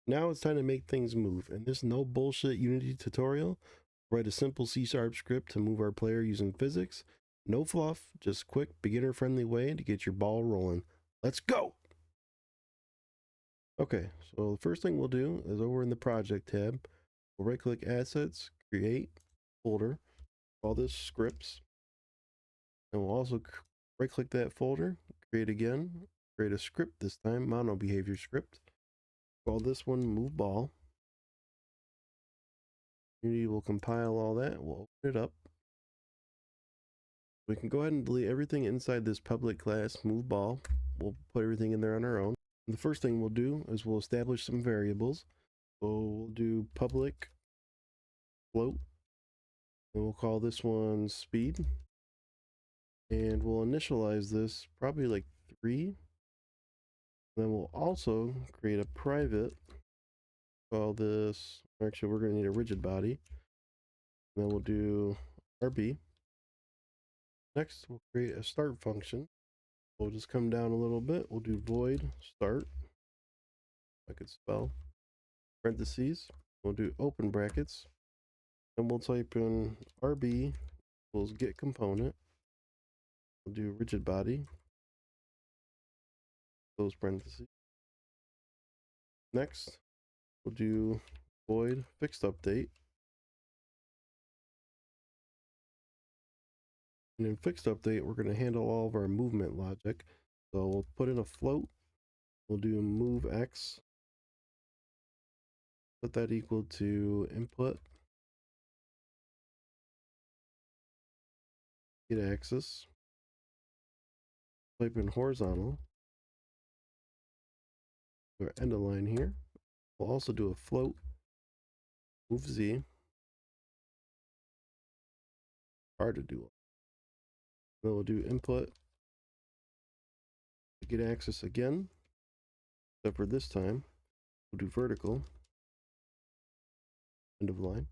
Now it's time to make things move. In this no bullshit Unity tutorial, write a simple C# script to move our player using physics. No fluff, just quick, beginner friendly way to get your ball rolling. Let's go! Okay, so the first thing we'll do is over in the project tab, we'll right click assets, create folder, call this scripts, and we'll also right click that folder, create again, create a script this time, mono behavior script. Call this one move ball. Unity will compile all that. We'll open it up. We can go ahead and delete everything inside this public class move ball. We'll put everything in there on our own. And the first thing we'll do is we'll establish some variables. So we'll do public float, and we'll call this one speed. And we'll initialize this probably like 3. Then we'll also create a private, call this, actually we're going to need a rigid body. And then we'll do RB. Next, we'll create a start function. We'll just come down a little bit. We'll do void start. I could spell parentheses. We'll do open brackets. And we'll type in RB equals get component. We'll do rigid body. Close parentheses. Next, we'll do void fixed update. And in fixed update, we're going to handle all of our movement logic. So we'll put in a float. We'll do move x. Put that equal to input get axis. Type in horizontal. Or end of line here. We'll also do a float move z. Hard to do. Then we'll do input get axis again, except for this time we'll do vertical end of line.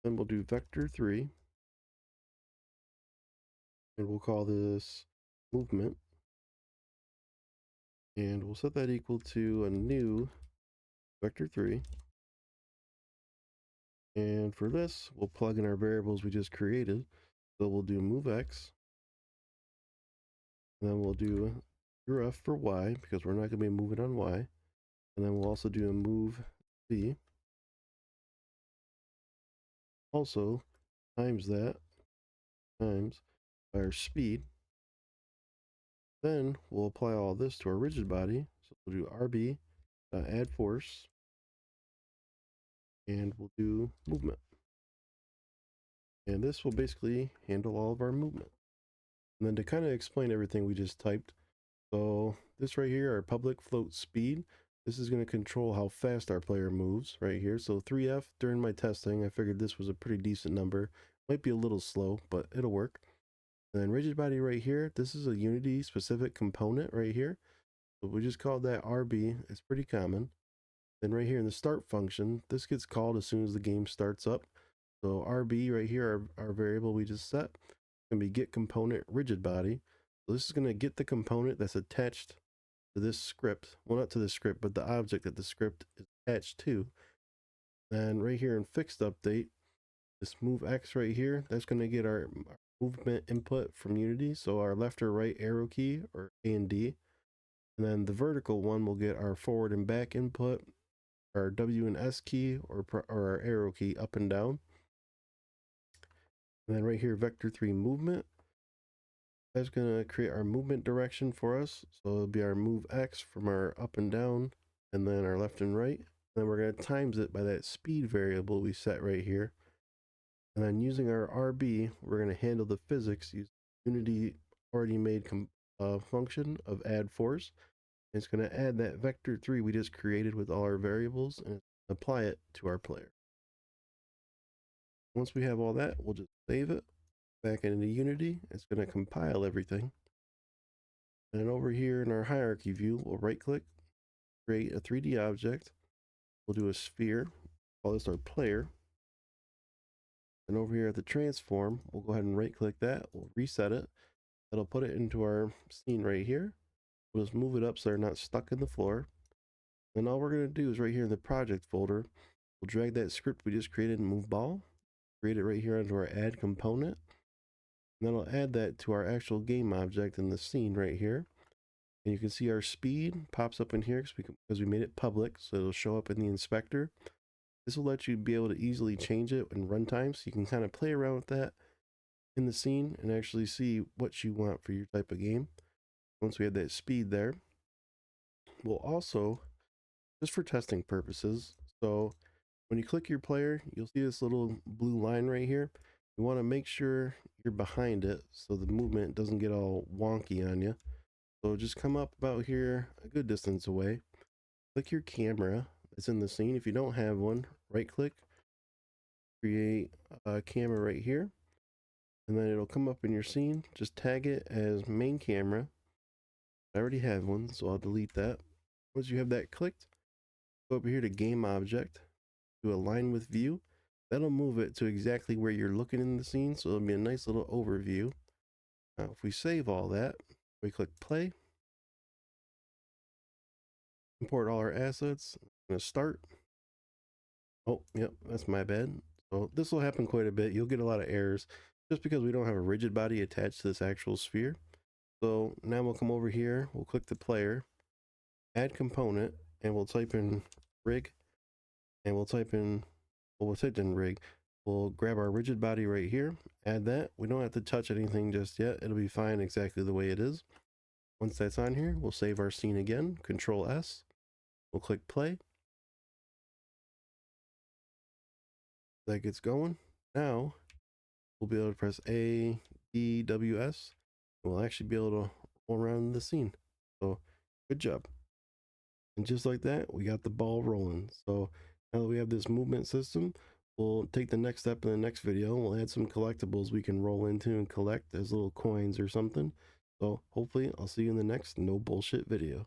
Then we'll do vector 3, and we'll call this movement, and we'll set that equal to a new vector 3. And for this, we'll plug in our variables we just created. So we'll do move x, and then we'll do f for y, because we're not going to be moving on y. And then we'll also do a move z. Also, times that, times our speed. Then we'll apply all this to our rigid body. So we'll do RB, add force, and we'll do movement. And this will basically handle all of our movement. And then to kind of explain everything we just typed, so this right here, our public float speed, this is going to control how fast our player moves right here. So 3F during my testing, I figured this was a pretty decent number. Might be a little slow, but it'll work. And then rigid body right here, this is a Unity specific component right here. So we just called that RB. It's pretty common. Then right here in the start function, this gets called as soon as the game starts up. So RB right here, our variable we just set, going to be get component rigid body. So this is going to get the component that's attached to this script. Well, not to the script, but the object that the script is attached to. And right here in fixed update, this move X right here, that's going to get our movement input from Unity. So our left or right arrow key, or A and D. And then the vertical one will get our forward and back input, our W and S key, or our arrow key up and down. And then right here, vector 3 movement. That's going to create our movement direction for us. So it'll be our move X from our up and down, and then our left and right. And then we're going to times it by that speed variable we set right here. And then using our RB, we're going to handle the physics using Unity already made function of add force. And it's going to add that vector 3 we just created with all our variables and apply it to our player. Once we have all that, we'll just save it back into Unity. It's going to compile everything. And over here in our hierarchy view, we'll right click, create a 3D object. We'll do a sphere, call this our player. And over here at the transform, we'll go ahead and right click that. We'll reset it. That'll put it into our scene right here. We'll just move it up so they're not stuck in the floor. And all we're going to do is right here in the project folder, we'll drag that script we just created and move ball, create it right here onto our add component. And then I'll add that to our actual game object in the scene right here. And you can see our speed pops up in here because we made it public, so it'll show up in the inspector. This will let you be able to easily change it in runtime, so you can kind of play around with that in the scene and actually see what you want for your type of game. Once we have that speed there, we'll also, just for testing purposes, so when you click your player, you'll see this little blue line right here. You want to make sure you're behind it so the movement doesn't get all wonky on you. So just come up about here a good distance away. Click your camera that's in the scene. If you don't have one, right click, create a camera right here, and then it'll come up in your scene. Just tag it as main camera. I already have one, so I'll delete that. Once you have that clicked, go over here to game object, do align with view. That'll move it to exactly where you're looking in the scene, so it'll be a nice little overview. Now if we save all that, we click play, import all our assets. I'm gonna start. Oh, yep, that's my bad. So this will happen quite a bit. You'll get a lot of errors just because we don't have a rigid body attached to this actual sphere. So now we'll come over here, we'll click the player, add component, and we'll type in rig, and we'll type in rig. We'll grab our rigid body right here, add that. We don't have to touch anything just yet. It'll be fine exactly the way it is. Once that's on here, we'll save our scene again, Control S. We'll click play. That gets going. Now we'll be able to press A, D, W, S. And we'll actually be able to roll around the scene. So good job. And just like that, we got the ball rolling. So now that we have this movement system, we'll take the next step in the next video. We'll add some collectibles we can roll into and collect as little coins or something. So hopefully I'll see you in the next no bullshit video.